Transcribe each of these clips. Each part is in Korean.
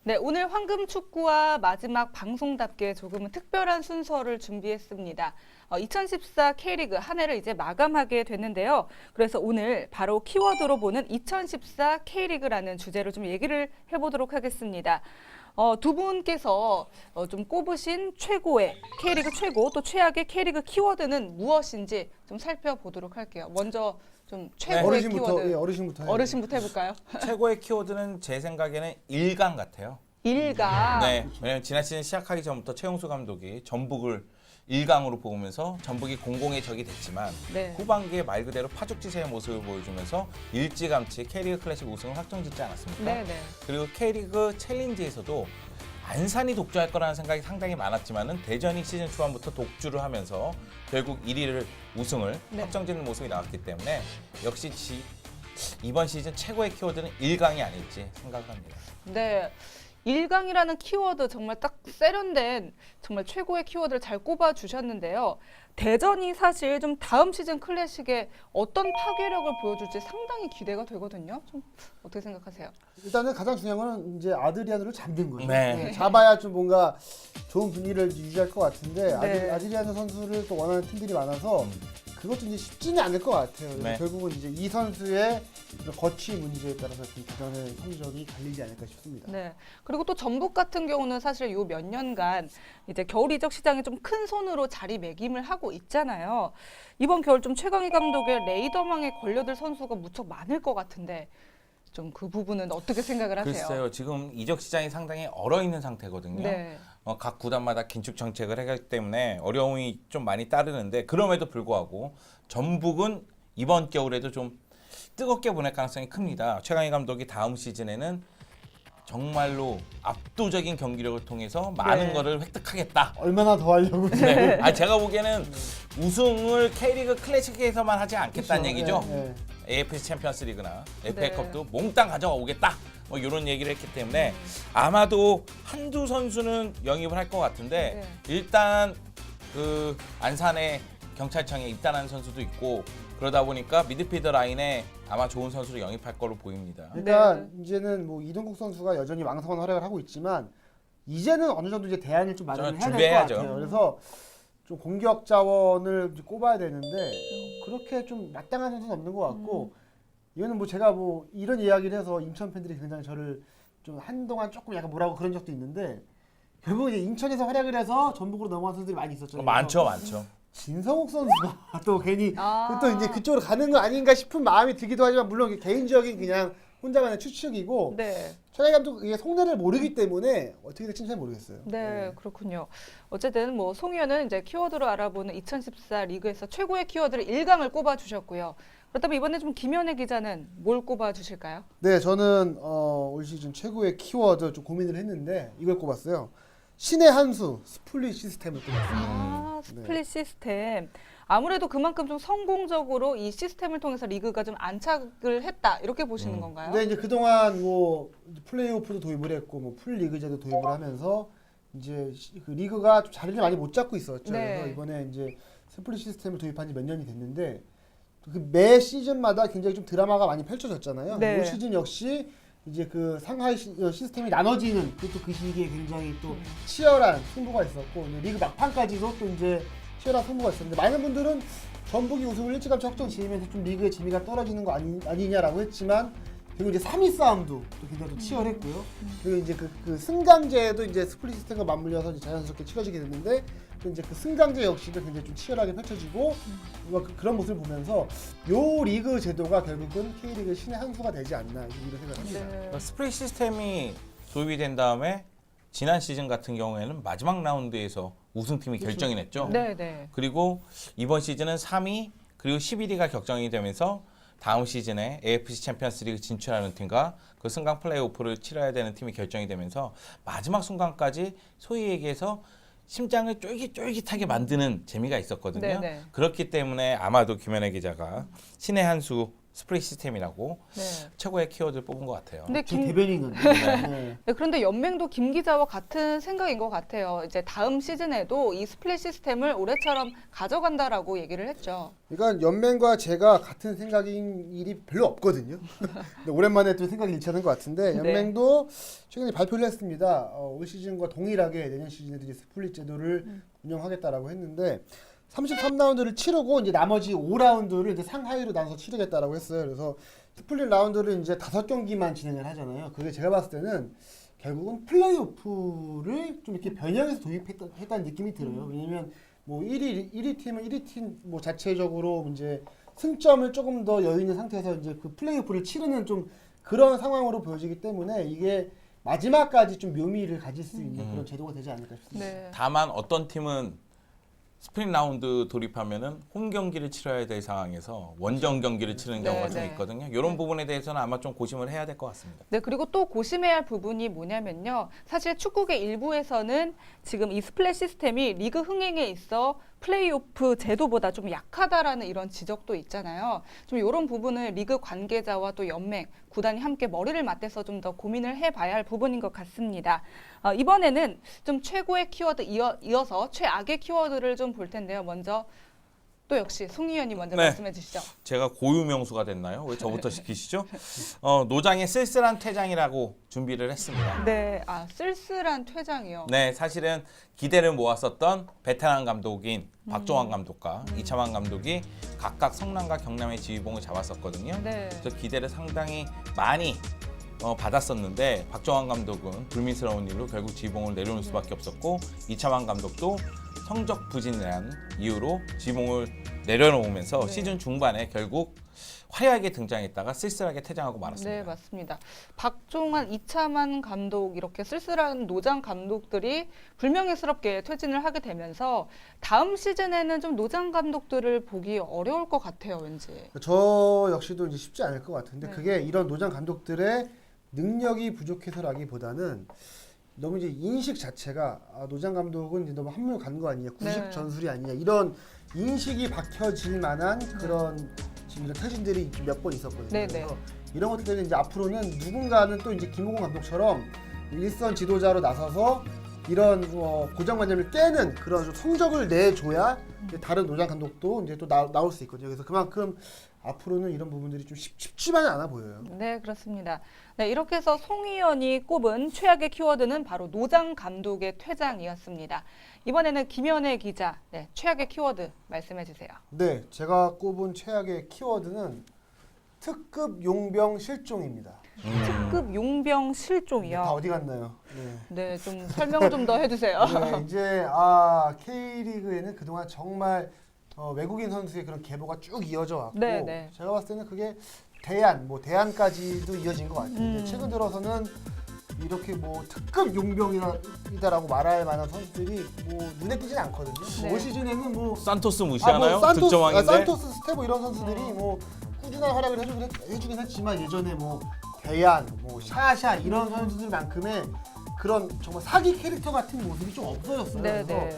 네, 오늘 황금 축구와 마지막 방송답게 조금은 특별한 순서를 준비했습니다. 2014 K리그 한 해를 이제 마감하게 됐는데요. 그래서 오늘 바로 키워드로 보는 2014 K리그라는 주제로 좀 얘기를 해보도록 하겠습니다. 두 분께서 좀 꼽으신 최고의 K리그 최고 또 최악의 K리그 키워드는 무엇인지 좀 살펴보도록 할게요. 먼저 좀 최고의 키워드. 어르신부터 해볼까요? 최고의 키워드는 제 생각에는 일강 같아요. 일강. 네, 왜냐면 지난 시즌 시작하기 전부터 최용수 감독이 전북을 일강으로 보면서 전북이 공공의 적이 됐지만 네. 후반기에 말 그대로 파죽지세의 모습을 보여주면서 일찌감치 K리그 클래식 우승을 확정짓지 않았습니까? 네네. 그리고 K리그 챌린지에서도 안산이 독주할 거라는 생각이 상당히 많았지만은 대전이 시즌 초반부터 독주를 하면서 결국 1위를 우승을 네. 확정짓는 모습이 나왔기 때문에 역시 이번 시즌 최고의 키워드는 일강이 아닐지 생각합니다. 네. 일강이라는 키워드 정말 딱 세련된 정말 최고의 키워드를 잘 꼽아 주셨는데요. 대전이 사실 좀 다음 시즌 클래식에 어떤 파괴력을 보여줄지 상당히 기대가 되거든요. 좀 어떻게 생각하세요? 일단은 가장 중요한 거는 이제 아드리아노를 잡는 거죠. 네. 잡아야 좀 뭔가 좋은 분위기를 유지할 것 같은데 네. 아드리아노 선수를 또 원하는 팀들이 많아서 그것도 이제 쉽지는 않을 것 같아요. 그래서 네. 결국은 이제 이 선수의 거취 문제에 따라서 대전의 성적이 갈리지 않을까 싶습니다. 네. 그리고 또 전북 같은 경우는 사실 요 몇 년간 이제 겨울 이적 시장에 좀 큰 손으로 자리매김을 하고 있잖아요. 이번 겨울 좀 최강희 감독의 레이더망에 걸려들 선수가 무척 많을 것 같은데 좀 그 부분은 어떻게 생각을 하세요? 글쎄요, 지금 이적 시장이 상당히 얼어 있는 상태거든요. 네. 각 구단마다 긴축 정책을 하기 때문에 어려움이 좀 많이 따르는데 그럼에도 불구하고 전북은 이번 겨울에도 좀 뜨겁게 보낼 가능성이 큽니다. 최강희 감독이 다음 시즌에는 정말로 압도적인 경기력을 통해서 많은 네. 거를 획득하겠다. 얼마나 더 하려고. 네. 제가 보기에는 우승을 K리그 클래식에서만 하지 않겠다는 그렇죠. 얘기죠. 네, 네. AFC 챔피언스 리그나 네. FA컵도 몽땅 가져가 오겠다. 뭐 이런 얘기를 했기 때문에 아마도 한두 선수는 영입을 할 것 같은데 네. 일단 그 안산의 경찰청에 입단하는 선수도 있고 그러다 보니까 미드필더 라인에 아마 좋은 선수를 영입할 거로 보입니다. 그러니까 이제는 뭐 이동국 선수가 여전히 왕성한 활약을 하고 있지만 이제는 어느 정도 이제 대안을 좀 마련을 해야 될 것 준비해야죠. 같아요. 그래서 좀 공격 자원을 이제 꼽아야 되는데 그렇게 좀 마땅한 선수는 없는 것 같고 이거는 뭐 제가 뭐 이런 이야기를 해서 인천 팬들이 굉장히 저를 좀 한동안 조금 약간 뭐라고 그런 적도 있는데 결국 이제 인천에서 활약을 해서 전북으로 넘어간 선수들이 많이 있었죠. 많죠. 진성욱 선수가 또 괜히 아. 또 이제 그쪽으로 가는 거 아닌가 싶은 마음이 들기도 하지만 물론 개인적인 그냥 혼자만의 추측이고 네. 최강희 감독 이게 속내를 모르기 때문에 어떻게 될지 잘 모르겠어요. 네, 그렇군요. 어쨌든 뭐 송현은 이제 키워드로 알아보는 2014 리그에서 최고의 키워드를 일강을 꼽아 주셨고요. 그렇다면 이번에 좀 김현애 기자는 뭘 꼽아 주실까요? 네, 저는 올 시즌 최고의 키워드 좀 고민을 했는데 이걸 꼽았어요. 신의 한 수 스플릿 시스템을 꼽았어요. 스플릿 시스템. 아무래도 그만큼 좀 성공적으로 이 시스템을 통해서 리그가 좀 안착을 했다 이렇게 보시는 건가요? 근데 이제 그동안 뭐 플레이오프도 도입을 했고 뭐 풀리그제도 도입을 하면서 이제 그 리그가 좀 자리를 많이 못 잡고 있었죠. 네. 그래서 이번에 이제 스플릿 시스템을 도입한 지 몇 년이 됐는데 그 매 시즌마다 굉장히 좀 드라마가 많이 펼쳐졌잖아요. 네. 올 시즌 역시 이제 그 상하이 시스템이 나눠지는 그것도 그 시기에 굉장히 또 치열한 승부가 있었고 리그 막판까지도 또 이제 치열한 승부가 있었는데 많은 분들은 전북이 우승을 일찌감치 확정 지으면서 좀 리그의 재미가 떨어지는 거 아니냐라고 했지만 그리고 이제 3위 싸움도 또 굉장히 또 치열했고요. 그리고 이제 그 승강제도 이제 스플릿 시스템과 맞물려서 이제 자연스럽게 치러지게 됐는데 또 이제 그 승강제 역시도 굉장히 좀 치열하게 펼쳐지고 그런 모습을 보면서 요 리그 제도가 결국은 K리그 신의 한 수가 되지 않나 이런 생각을 합니다. 네. 스프릿 시스템이 도입이 된 다음에 지난 시즌 같은 경우에는 마지막 라운드에서 우승팀이 결정이 냈죠. 네, 네. 그리고 이번 시즌은 3위 그리고 11위가 결정이 되면서 다음 시즌에 AFC 챔피언스 리그 진출하는 팀과 그 승강 플레이오프를 치러야 되는 팀이 결정이 되면서 마지막 순간까지 소위 얘기해서 심장을 쫄깃쫄깃하게 만드는 재미가 있었거든요. 네네. 그렇기 때문에 아마도 김현애 기자가 신의 한 수 스프레이 시스템이라고 네. 최고의 키워드를 뽑은 것 같아요. 근데 제 김, 대변인 건데. 네. 네, 그런데 연맹도 김 기자와 같은 생각인 것 같아요. 이제 다음 시즌에도 이 스플릿 시스템을 올해처럼 가져간다라고 얘기를 했죠. 그러니까 연맹과 제가 같은 생각인 일이 별로 없거든요. 근데 오랜만에 또 생각이 일치하는 것 같은데 연맹도 최근에 발표를 했습니다. 올 시즌과 동일하게 내년 시즌에도 이제 스플릿 제도를 운영하겠다라고 했는데 33라운드를 치르고 이제 나머지 5라운드를 이제 상하이로 나눠서 치르겠다라고 했어요. 그래서 스플릿 라운드를 이제 5경기만 진행을 하잖아요. 그게 제가 봤을 때는 결국은 플레이오프를 좀 이렇게 변형해서 도입했다는 느낌이 들어요. 왜냐면 뭐 1위 팀은 1위 팀 뭐 자체적으로 이제 승점을 조금 더 여유 있는 상태에서 이제 그 플레이오프를 치르는 좀 그런 상황으로 보여지기 때문에 이게 마지막까지 좀 묘미를 가질 수 있는 그런 제도가 되지 않을까 싶습니다. 네. 다만 어떤 팀은 스프링 라운드 돌입하면은 홈 경기를 치러야 될 상황에서 원정 경기를 치르는 네, 경우가 좀 네. 있거든요. 이런 부분에 대해서는 아마 좀 고심을 해야 될 것 같습니다. 네, 그리고 또 고심해야 할 부분이 뭐냐면요. 사실 축구계 일부에서는 지금 이 스플릿 시스템이 리그 흥행에 있어 플레이오프 제도보다 좀 약하다라는 이런 지적도 있잖아요. 좀 이런 부분을 리그 관계자와 또 연맹, 구단이 함께 머리를 맞대서 좀 더 고민을 해봐야 할 부분인 것 같습니다. 이번에는 좀 최고의 키워드 이어서 최악의 키워드를 좀 볼 텐데요. 먼저 또 역시 송 의원님 먼저 네. 말씀해 주시죠. 제가 고유명수가 됐나요? 왜 저부터 시키시죠? 노장의 쓸쓸한 퇴장이라고 준비를 했습니다. 네, 쓸쓸한 퇴장이요. 네, 사실은 기대를 모았었던 베테랑 감독인 박종환 감독과 이창환 감독이 각각 성남과 경남의 지휘봉을 잡았었거든요. 네. 그래서 기대를 상당히 많이 받았었는데 박정환 감독은 불미스러운 일로 결국 지휘봉을 내려놓을 수밖에 없었고 이창환 감독도 성적 부진이라는 이유로 지휘봉을 내려놓으면서 네. 시즌 중반에 결국 화려하게 등장했다가 쓸쓸하게 퇴장하고 말았습니다. 네, 맞습니다. 박종환, 이차만 감독 이렇게 쓸쓸한 노장 감독들이 불명예스럽게 퇴진을 하게 되면서 다음 시즌에는 좀 노장 감독들을 보기 어려울 것 같아요, 왠지. 저 역시도 이제 쉽지 않을 것 같은데 네. 그게 이런 노장 감독들의 능력이 부족해서라기보다는 너무 이제 인식 자체가 노장 감독은 이제 너무 한물 간 거 아니냐, 구식 네. 전술이 아니냐 이런 인식이 박혀질 만한 그런 지금 이런 퇴진들이 몇 번 있었거든요. 네, 그래서 이런 것들 때문에 이제 앞으로는 누군가는 또 이제 김호곤 감독처럼 일선 지도자로 나서서 이런 고정관념을 깨는 그런 좀 성적을 내줘야 이제 다른 노장 감독도 이제 또 나올 수 있거든요. 그래서 그만큼 앞으로는 이런 부분들이 좀 쉽지만은 않아 보여요. 네, 그렇습니다. 네, 이렇게 해서 송 의원이 꼽은 최악의 키워드는 바로 노장 감독의 퇴장이었습니다. 이번에는 김현애 기자, 네, 최악의 키워드 말씀해 주세요. 네, 제가 꼽은 최악의 키워드는 특급 용병 실종입니다. 특급 용병 다 실종이요. 어디 갔나요? 네. 네, 좀 설명 좀 더 해주세요. 네, 이제 K리그에는 그동안 정말 외국인 선수의 그런 계보가 쭉 이어져 왔고 네, 네. 제가 봤을 때는 그게 대안까지도 이어진 것 같아요. 근데 최근 들어서는 이렇게 뭐 특급 용병이다라고 말할 만한 선수들이 뭐 눈에 띄진 않거든요. 네. 올 시즌에는 뭐 산토스 무시하나요? 산토스, 득점왕인데. 산토스, 스테보 이런 선수들이 뭐 꾸준한 활약을 해주긴 했지만 예전에 뭐 대안, 뭐 샤샤 이런 선수들만큼의 그런 정말 사기 캐릭터 같은 모습이 좀 없어졌어요. 네, 그래서 네.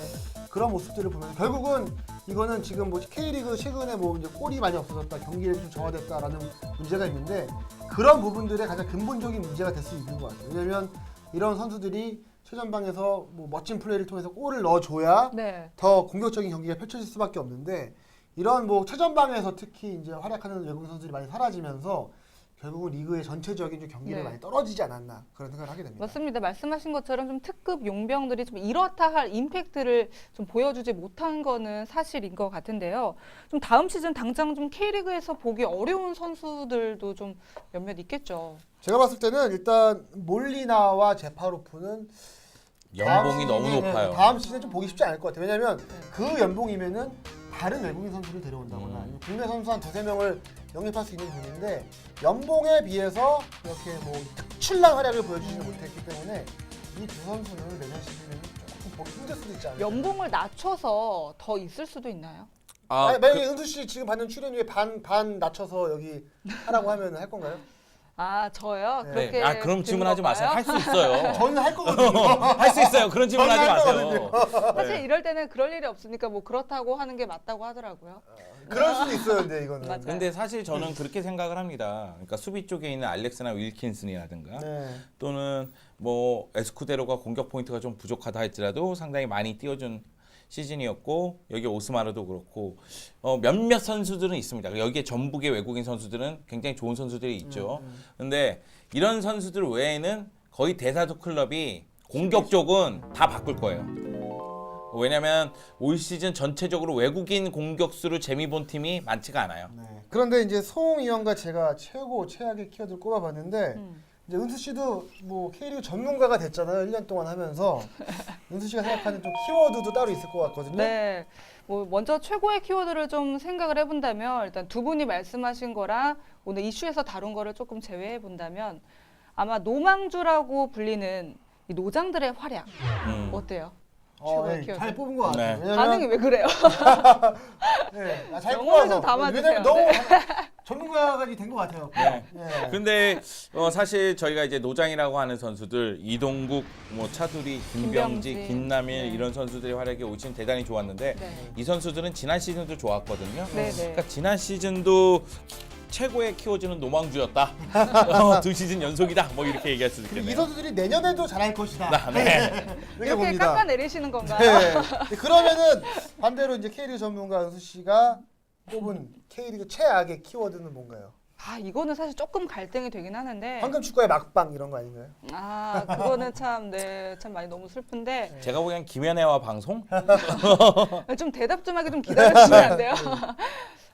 그런 모습들을 보면 결국은 이거는 지금 뭐 K리그 최근에 뭐 이제 골이 많이 없어졌다, 경기를 좀 정화됐다라는 문제가 있는데 그런 부분들의 가장 근본적인 문제가 될 수 있는 것 같아요. 왜냐하면 이런 선수들이 최전방에서 뭐 멋진 플레이를 통해서 골을 넣어줘야 네. 더 공격적인 경기가 펼쳐질 수밖에 없는데 이런 뭐 최전방에서 특히 이제 활약하는 외국인 선수들이 많이 사라지면서 결국은 리그의 전체적인 좀 경기를 네. 많이 떨어지지 않았나 그런 생각을 하게 됩니다. 맞습니다. 말씀하신 것처럼 좀 특급 용병들이 좀 이렇다 할 임팩트를 좀 보여주지 못한 거는 사실인 것 같은데요. 좀 다음 시즌 당장 좀 K리그에서 보기 어려운 선수들도 좀 몇몇 있겠죠. 제가 봤을 때는 일단 몰리나와 제파로프는 연봉이 너무 시즌에, 높아요. 다음 시즌에 좀 보기 쉽지 않을 것 같아요. 왜냐하면 그 연봉이면은 다른 외국인 선수를 데려온다거나 아니면 국내 선수 한 두세 명을 영입할 수 있는 돈인데 연봉에 비해서 이렇게 뭐 특출난 활약을 보여주지는 못했기 때문에 이 두 선수는 내년 시즌에는 조금 보기 힘들 수도 있지 않을까. 연봉을 낮춰서 더 있을 수도 있나요? 만약에 은수 씨 지금 받는 출연료에 반 낮춰서 여기 하라고 하면 할 건가요? 아 저요? 네. 그렇게 아 그럼 된 질문하지 마세요. 건가요? 할 수 있어요. 저는 할 거거든요. 할 수 있어요. 그런 질문하지 저는 할 마세요. 사실 네. 이럴 때는 그럴 일이 없으니까 뭐 그렇다고 하는 게 맞다고 하더라고요. 그럴 수도 있어요, 근데 이거는. 맞아요. 근데 사실 저는 그렇게 생각을 합니다. 그러니까 수비 쪽에 있는 알렉스나 윌킨슨이라든가 네. 또는 뭐 에스쿠데로가 공격 포인트가 좀 부족하다 할지라도 상당히 많이 띄워준 시즌이었고 여기 오스마르도 그렇고 몇몇 선수들은 있습니다. 여기에 전북의 외국인 선수들은 굉장히 좋은 선수들이 있죠. 근데 이런 선수들 외에는 거의 대다수 클럽이 공격 쪽은 다 바꿀 거예요. 왜냐면 올 시즌 전체적으로 외국인 공격수로 재미 본 팀이 많지가 않아요. 네. 그런데 이제 송이원과 제가 최고 최악의 키워드를 꼽아봤는데 이제 은수 씨도 뭐 K리그 전문가가 됐잖아요. 1년 동안 하면서 은수 씨가 생각하는 좀 키워드도 따로 있을 것 같거든요. 네. 뭐 먼저 최고의 키워드를 좀 생각을 해본다면 일단 두 분이 말씀하신 거랑 오늘 이슈에서 다룬 거를 조금 제외해 본다면 아마 노망주라고 불리는 이 노장들의 활약 어때요? 최고의 네, 키워드. 잘 뽑은 것 같아요. 네. 왜냐면 반응이 왜 그래요? 네, 잘 영어를 뽑아서 좀 담아주세요. 왜냐면 너무 네. 전문가가 된 것 같아요. 네. 네. 근데 사실 저희가 이제 노장이라고 하는 선수들 이동국, 뭐 차두리, 김병지, 김병지. 김남일 네. 이런 선수들의 활약이 올 시즌 대단히 좋았는데 네. 이 선수들은 지난 시즌도 좋았거든요. 네, 네. 그러니까 지난 시즌도 최고의 키워드는 노망주였다. 두 시즌 연속이다. 뭐 이렇게 얘기할 수 그리고 있겠네요. 이 선수들이 내년에도 잘할 것이다. 네. 이렇게 이렇게 봅니다. 깎아내리시는 건가요? 네. 그러면은 반대로 이제 K리그 전문가 은수 씨가 뽑은 K리그 최악의 키워드는 뭔가요? 아 이거는 사실 조금 갈등이 되긴 하는데 황금 축구의 막방 이런 거 아닌가요? 아 그거는 참 네 참 많이 너무 슬픈데 제가 보기엔 김연애와 방송? 좀 대답 좀 하게 좀 기다려주시면 안 돼요?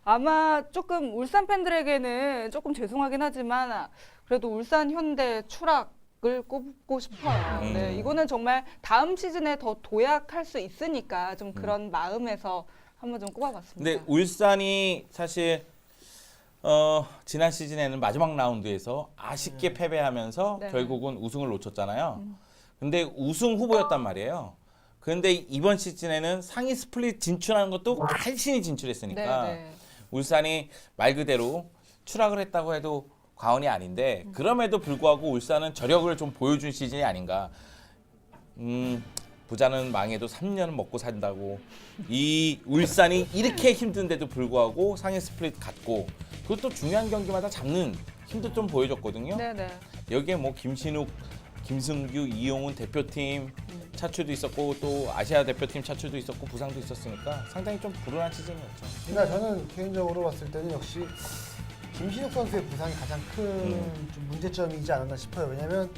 아마 조금 울산 팬들에게는 조금 죄송하긴 하지만 그래도 울산 현대 추락을 꼽고 싶어요. 네, 이거는 정말 다음 시즌에 더 도약할 수 있으니까 좀 그런 마음에서 한번 좀 꼽아봤습니다. 근데 울산이 사실 지난 시즌에는 마지막 라운드에서 아쉽게 패배하면서 네. 결국은 우승을 놓쳤잖아요. 근데 우승 후보였단 말이에요. 그런데 이번 시즌에는 상위 스플릿 진출하는 것도 간신히 진출했으니까 네, 네. 울산이 말 그대로 추락을 했다고 해도 과언이 아닌데 그럼에도 불구하고 울산은 저력을 좀 보여준 시즌이 아닌가. 부자는 망해도 3년은 먹고 산다고 이 울산이 이렇게 힘든데도 불구하고 상위 스플릿 갔고 그것도 중요한 경기마다 잡는 힘도 좀 보여줬거든요. 네, 네. 여기에 뭐 김신욱, 김승규, 이용훈 대표팀 차출도 있었고 또 아시아 대표팀 차출도 있었고 부상도 있었으니까 상당히 좀 불운한 시즌이었죠. 그러니까 저는 개인적으로 봤을 때는 역시 김신욱 선수의 부상이 가장 큰 좀 문제점이지 않았나 싶어요. 왜냐면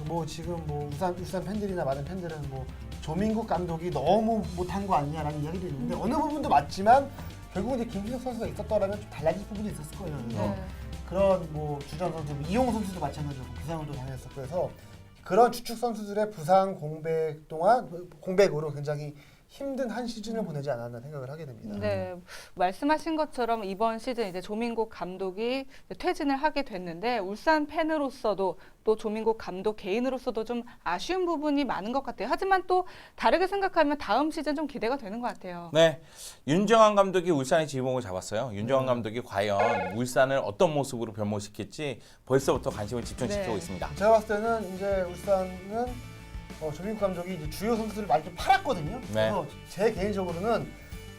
뭐 지금 뭐 울산 팬들이나 많은 팬들은 뭐 조민국 감독이 너무 못한 거 아니냐라는 이야기도 있는데 어느 부분도 맞지만 결국은 이제 김신욱 선수가 있었더라면 좀 달라질 부분이 있었을 거예요. 그래서 네. 그런 뭐 주전 선수 이용호 선수도 마찬가지로 부상을 또 당했었고 해서 그런 주축 선수들의 부상 공백 동안 공백으로 굉장히 힘든 한 시즌을 보내지 않았나 생각을 하게 됩니다. 네, 말씀하신 것처럼 이번 시즌 이제 조민국 감독이 퇴진을 하게 됐는데 울산 팬으로서도 또 조민국 감독 개인으로서도 좀 아쉬운 부분이 많은 것 같아요. 하지만 또 다르게 생각하면 다음 시즌 좀 기대가 되는 것 같아요. 네, 윤정환 감독이 울산의 지휘봉을 잡았어요. 윤정환 감독이 과연 울산을 어떤 모습으로 변모시킬지 벌써부터 관심을 집중시키고 네. 있습니다. 제가 봤을 때는 이제 울산은 조민국 감독이 이제 주요 선수들을 많이 좀 팔았거든요. 네. 그래서 제 개인적으로는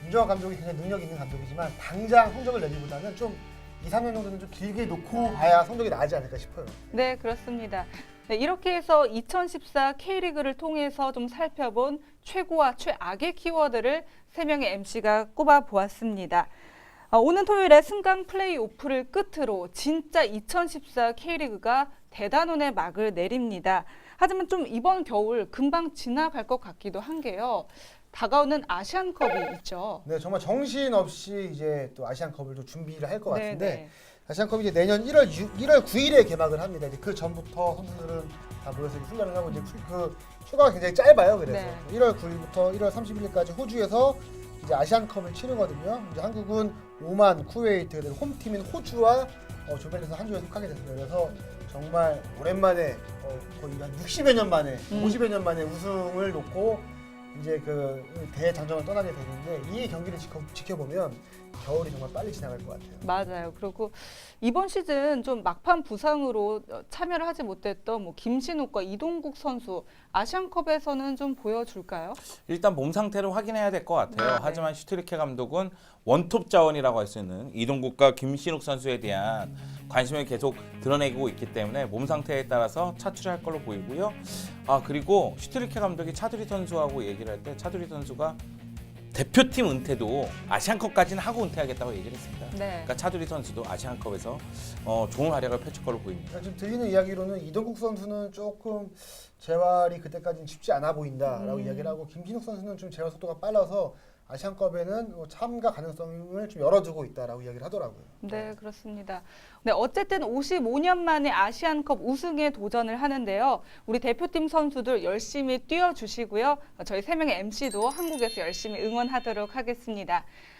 윤정환 감독이 굉장히 능력 있는 감독이지만 당장 성적을 내기보다는 좀 2, 3년 정도는 좀 길게 놓고 봐야 성적이 나지 않을까 싶어요. 네, 그렇습니다. 네, 이렇게 해서 2014 K리그를 통해서 좀 살펴본 최고와 최악의 키워드를 3명의 MC가 꼽아보았습니다. 오는 토요일에 승강 플레이오프를 끝으로 진짜 2014 K리그가 대단원의 막을 내립니다. 하지만 좀 이번 겨울 금방 지나갈 것 같기도 한 게요. 다가오는 아시안컵이 있죠. 네, 정말 정신 없이 이제 또 아시안컵을 또 준비를 할 것 같은데 네. 아시안컵이 이제 내년 1월 9일에 개막을 합니다. 이제 그 전부터 선수들은 다 모여서 이제 훈련을 하고 이제 그 휴가가 굉장히 짧아요. 그래서 네. 1월 9일부터 1월 31일까지 호주에서 이제 아시안컵을 치르거든요. 이제 한국은 오만, 쿠웨이트, 그리고 홈팀인 호주와 조별에서 한 주에 속하게 됐어요. 그래서 정말 오랜만에 거의 한 60여 년 만에, 50여 년 만에 우승을 놓고 이제 그 대장정을 떠나게 되는데 이 경기를 지켜보면 겨울이 정말 빨리 지나갈 것 같아요. 맞아요. 그리고 이번 시즌 좀 막판 부상으로 참여를 하지 못했던 뭐 김신욱과 이동국 선수 아시안컵에서는 좀 보여줄까요? 일단 몸 상태를 확인해야 될 것 같아요. 네. 하지만 슈트리케 감독은 원톱 자원이라고 할 수 있는 이동국과 김신욱 선수에 대한 관심을 계속 드러내고 있기 때문에 몸 상태에 따라서 차출할 걸로 보이고요. 그리고 슈트리케 감독이 차두리 선수하고 얘기를 할 때 차두리 선수가 대표팀 은퇴도 아시안컵까지는 하고 은퇴하겠다고 얘기를 했습니다. 네. 그러니까 차두리 선수도 아시안컵에서 좋은 활약을 펼칠 걸로 보입니다. 지금 들리는 이야기로는 이동국 선수는 조금 재활이 그때까지는 쉽지 않아 보인다라고 이야기를 하고 김신욱 선수는 좀 재활 속도가 빨라서 아시안컵에는 참가 가능성을 좀 열어두고 있다라고 이야기를 하더라고요. 네, 그렇습니다. 네, 어쨌든 55년 만에 아시안컵 우승에 도전을 하는데요. 우리 대표팀 선수들 열심히 뛰어주시고요. 저희 3명의 MC도 한국에서 열심히 응원하도록 하겠습니다.